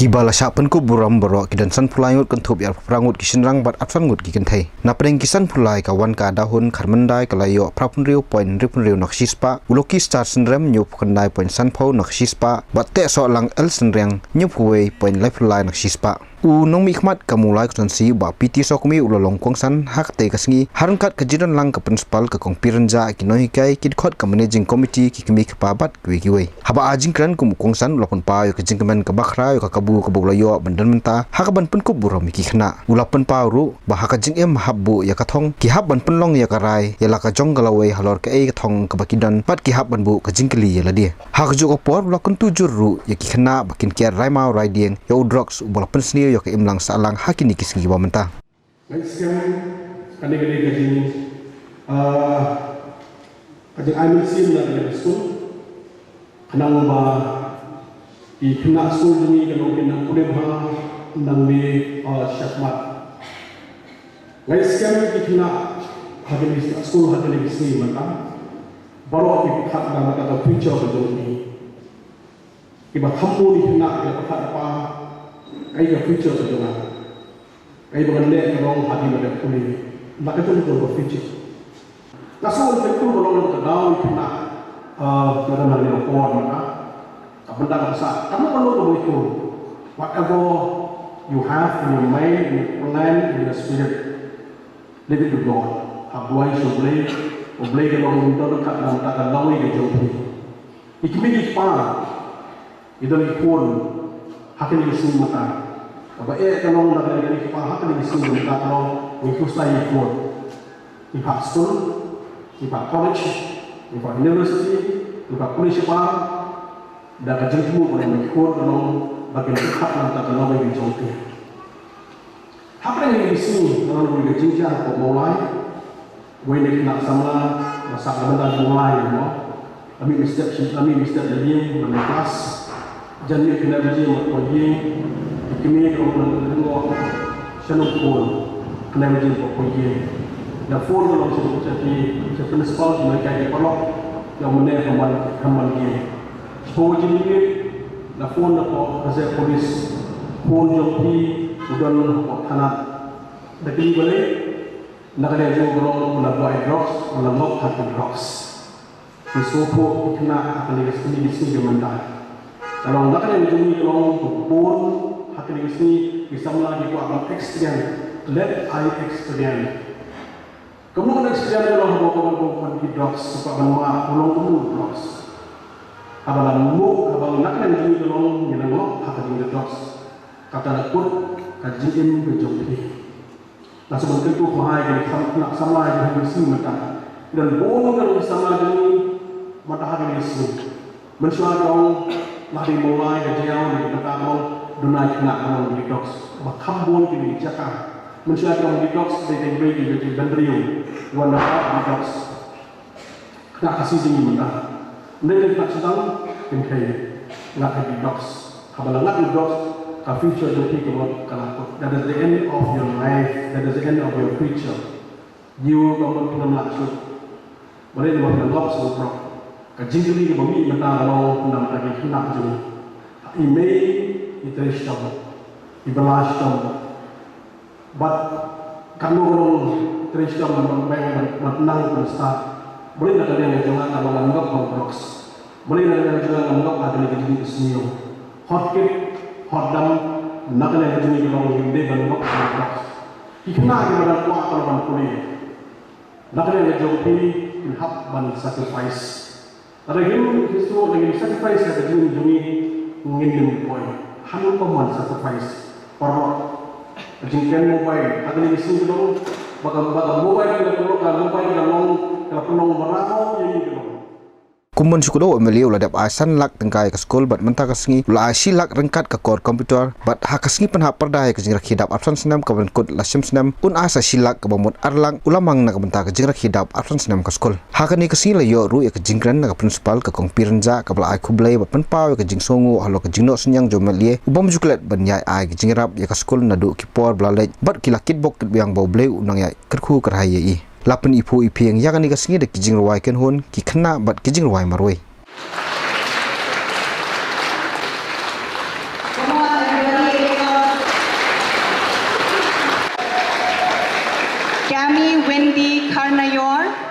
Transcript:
Kibala syapan ku buram baro kidan san pulai ngut kentup yar prangut kisinrang bat apsan ngut ki kentai na preng kisan pulai kawan ka dahun karmendai kalayo prapun riu point ripun riu naksispa uloki star senrem nyup kendai point san phau naksispa bat te so lang el senreng nyup huwei point life line naksispa u nong mikmat kamulai konsi ba piti sokmi ulolong kongsan hak te kasngi harangkat kejidan lang ke principal ke kong pirenja kinoi kai kidkhot ke managing committee ki kemi kepabat kiwe haba ajing kran kum kongsan ulapun pa yo kejing kemen ke bakhra yo kabu kabulayo bandan menta hakaban pen ku buram ki khna ulapun pa ru ba hakajing em habbu ya kathong ki habban penlong ya karai ya la ka jong galawai halor ke ei kathong ke bakidan pat ki habban bu kejing kli ya la dia hakju ko por ulakun tujur ru ya ki khna bakin kiar rai mau rai dieng ya drugs ulapun sni yo ke imlang salang hakini kisngi ba menta kani kajing amin sim na ke school kanang ba i kena school ni kalau kena kuliah nang di syakmat ngai sekarang ki kena hakini school hakini kisngi menta baru ki hak na mata future betul ni iba thampu ni kena ya pakat apa ai ga future sa jona ai ba le rong hadi ma ko ni ba ka to ko future na so le ko rong ta daw na na na le ko ma ka benda ka sa kamu perlu ko whatever you have in your mind, in your plan, in your spirit, leave it to God. Habuai soblei oblei ke long to ka na ta ka lawi ke jo ni ikimi pa idol ikon hakini isu mata aba kalong na dari pa hakini isu mata kalong wikustai ikon ipa school ipa college ipa university ipa municipal da ka jengmu ko ni ikon kalong bagian hak na ta kalong ke jongti hakini isu kalong ke jingja ko mulai wene nak sama masak benda mulai no kami mesti jadi menekas jadi kena jadi makoi kami kalau mendengar senang pun kena jadi makoi dan phone kalau sebut jadi principal mereka di pelok yang mana kaman dia so jadi dan phone apa hasil polis phone joki udan tanah dari balik nak ada yang kalau melakukan drugs melakukan hati drugs Isopo kena akan di sini dimentai. Kalau nak yang jumlah kalau pun hati di sini bisa melagi akan experience, let I experience. Kemudian experience kalau bawa di drugs supaya mana pulang drugs. Abalan nak yang jumlah kalau minang hati di drugs. Kata nakut kajian berjumpa. Nah sebenarnya itu mahal nak sama yang di sini mentai. Dan boleh kalau sama ini matahari Yesus. Mensuai orang lari mulai dari jauh dari pertama dunia nak orang detox. Bahkan boleh di Jakarta. Mensuai orang detox dari Bali dari Bandrio. Warna detox. Nak kasih sini mana? Nanti tak sedang kenkai nak detox. Kalau nak detox, kau future jadi kau kalau that is the end of your life. That is the end of your future. You kau kena maksud. Boleh dia makan lobster bro. Kajing ni bumi mata kalau nak lagi nak je. Email itu istana, ibalah istana. But kalau teristana menang berstart, boleh nak ada yang jangan kalau anggap komproks. Boleh nak ada yang jangan anggap ada lagi jenis senior. Hot cake, hot dam, nak ada yang jenis kalau hindi anggap komproks. Ikhna kita kuat kalau manpuli. Nak ada yang jauhi ilham dan sacrifice. Ada yang itu lagi sacrifice ada juni ngin poin. Hanu paman sacrifice. Perlu jingkan mobile. Ada yang isu dulu. Bagai mobile kalau penolong merau yang itu. Kumun sukudo meliu ladap asan lak tengkai ke skol bat menta kasngi la asi lak rengkat ke kor komputer bat hakasngi penhap perdai ke jingrak hidap apsan senam ke kod lasim senam un asa silak ke bamut arlang ulamang nak menta ke jingrak hidap apsan senam ke skol hakani kasngi la yo ru ke jingran ke principal ke kong pirenja ke bala ai kublai bat penpau ke jing songu halo ke jingno senyang jomelie ubam juklet ban yai ai ke jingrap ya ke skol nadu kipor blalej bat kilakit bok yang bau blai unang yai kerku kerhayai lapan ipu ipi yang yakan ikasngi dek kijing ruai ken hon ki kena bat kijing ruai maroi. Amy Wendy Karnayor,